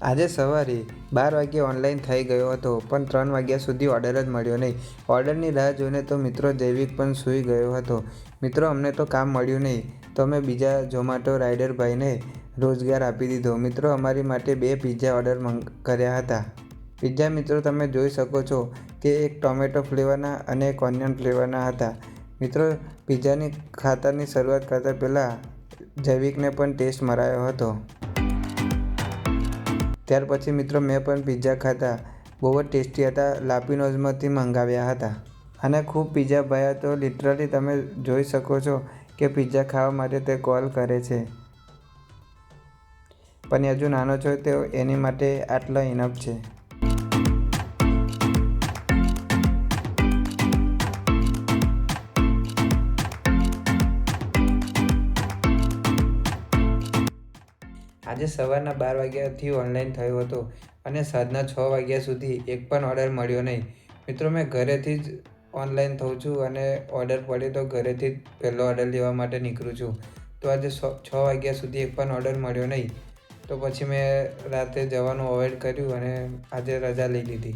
આજે સવારે 12 વાગ્યે ઓનલાઈન થઈ ગયો હતો, પણ 3 વાગ્યા સુધી ઓર્ડર જ મળ્યો નહીં. ઓર્ડરની રાહ જોઈને તો મિત્રો જૈવિક પણ સૂઈ ગયો હતો. મિત્રો, અમને તો કામ મળ્યું નહીં, તો અમે બીજા ઝોમેટો રાઇડર ભાઈને રોજગાર આપી દીધો. મિત્રો, અમારી માટે 2 પિઝા ઓર્ડર કર્યા હતા. પિઝા મિત્રો તમે જોઈ શકો છો કે એક ટોમેટો ફ્લેવરના અને એક ઓનિયન ફ્લેવરના હતા. મિત્રો, પિઝાની ખાતાની શરૂઆત કરતાં પહેલાં જૈવિકને પણ ટેસ્ટ મરાયો હતો. ત્યાર પછી મિત્રો મેં પણ પિઝા ખાધા. બહુ જ ટેસ્ટી હતા. લાપિનોઝમાંથી મંગાવ્યા હતા. અને ખૂબ પિઝા ભાવ્યા. તો લિટરલી તમે જોઈ શકો છો કે પિઝા ખાવા માટે તે કોલ કરે છે. પણ હજુ નાનો છે તો એની માટે આટલા ઇનફ છે. આજે સવારના 12 વાગ્યાથી ઓનલાઈન થયો હતો અને સાંજના 6 વાગ્યા સુધી એક પણ ઓર્ડર મળ્યો નહીં. મિત્રો, મેં ઘરેથી જ ઓનલાઈન થઉં છું અને ઓર્ડર પડે તો ઘરેથી જ પહેલો ઓર્ડર લેવા માટે નીકળું છું. તો આજે 6 વાગ્યા સુધી એક પણ ઓર્ડર મળ્યો નહીં. તો પછી મેં રાતે જવાનું અવોઇડ કર્યું અને આજે રજા લઈ લીધી.